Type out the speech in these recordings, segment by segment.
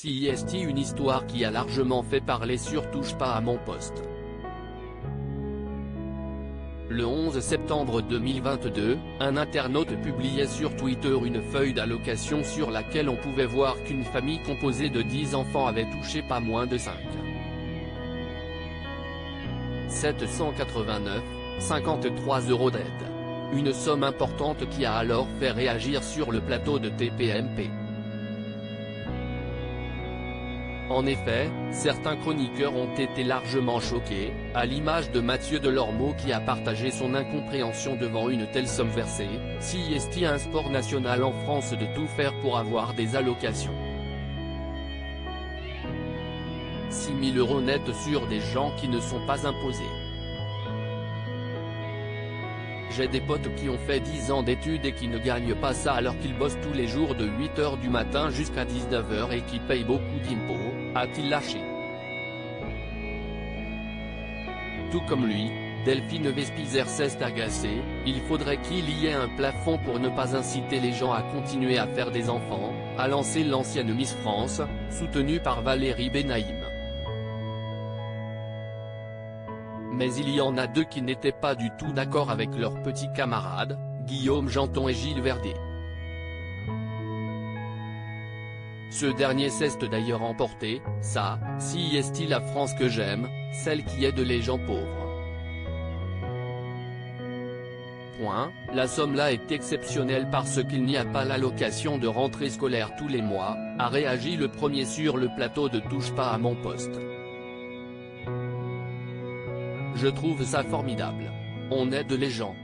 CIST, une histoire qui a largement fait parler sur Touche pas à mon poste. Le 11 septembre 2022, un internaute publiait sur Twitter une feuille d'allocation sur laquelle on pouvait voir qu'une famille composée de 10 enfants avait touché pas moins de 789,53 € d'aide. Une somme importante qui a alors fait réagir sur le plateau de TPMP. En effet, certains chroniqueurs ont été largement choqués, à l'image de Mathieu Delormeau qui a partagé son incompréhension devant une telle somme versée. CIST, un sport national en France, de tout faire pour avoir des allocations. 6 000 € net sur des gens qui ne sont pas imposés. J'ai des potes qui ont fait 10 ans d'études et qui ne gagnent pas ça alors qu'ils bossent tous les jours de 8 h du matin jusqu'à 19 h et qui payent beaucoup d'impôts, a-t-il lâché. Tout comme lui, Delphine Vespizer s'est agacée. Il faudrait qu'il y ait un plafond pour ne pas inciter les gens à continuer à faire des enfants, a lancé l'ancienne Miss France, soutenue par Valérie Benaïm. Mais il y en a deux qui n'étaient pas du tout d'accord avec leurs petits camarades, Guillaume Janton et Gilles Verdet. Ce dernier s'est d'ailleurs emporté, ça, CIST, la France que j'aime, celle qui aide les gens pauvres. La somme là est exceptionnelle parce qu'il n'y a pas l'allocation de rentrée scolaire tous les mois, a réagi le premier sur le plateau de Touche pas à mon poste. Je trouve ça formidable. On aide les gens.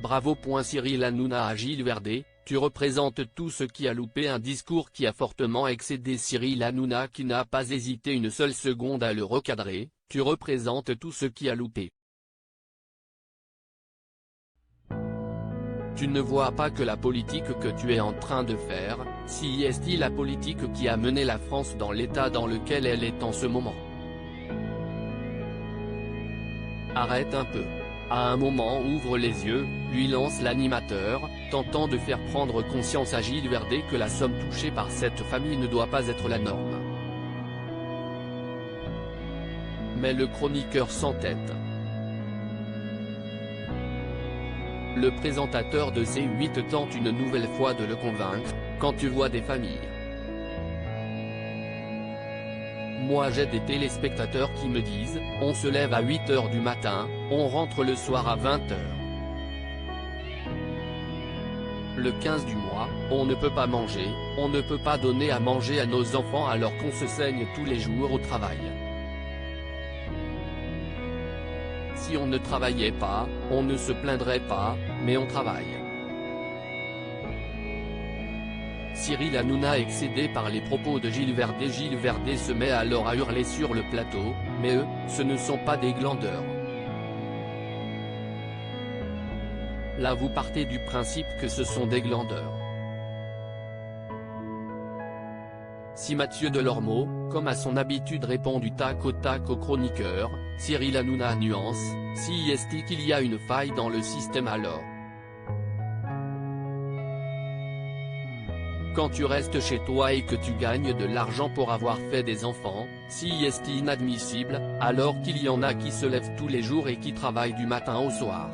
Bravo. Cyril Hanouna à Gilles Verdet, tu représentes tout ce qui a loupé un discours qui a fortement excédé Cyril Hanouna qui n'a pas hésité une seule seconde à le recadrer, tu représentes tout ce qui a loupé. Tu ne vois pas que la politique que tu es en train de faire, CIST, la politique qui a mené la France dans l'état dans lequel elle est en ce moment. Arrête un peu. À un moment ouvre les yeux, lui lance l'animateur, tentant de faire prendre conscience à Gilles Verdet que la somme touchée par cette famille ne doit pas être la norme. Mais le chroniqueur s'entête. Le présentateur de C8 tente une nouvelle fois de le convaincre, quand tu vois des familles. Moi j'ai des téléspectateurs qui me disent, on se lève à 8 h du matin, on rentre le soir à 20 h. Le 15 du mois, on ne peut pas manger, on ne peut pas donner à manger à nos enfants alors qu'on se saigne tous les jours au travail. Si on ne travaillait pas, on ne se plaindrait pas, mais on travaille. Cyril Hanouna excédé par les propos de Gilles Verdet. Gilles Verdet se met alors à hurler sur le plateau, mais eux, ce ne sont pas des glandeurs. Là vous partez du principe que ce sont des glandeurs. Si Mathieu Delormeau, comme à son habitude, répond du tac au chroniqueur, Cyril Hanouna nuance, CIST, qu'il y a une faille dans le système alors. Quand tu restes chez toi et que tu gagnes de l'argent pour avoir fait des enfants, CIST, inadmissible, alors qu'il y en a qui se lèvent tous les jours et qui travaillent du matin au soir.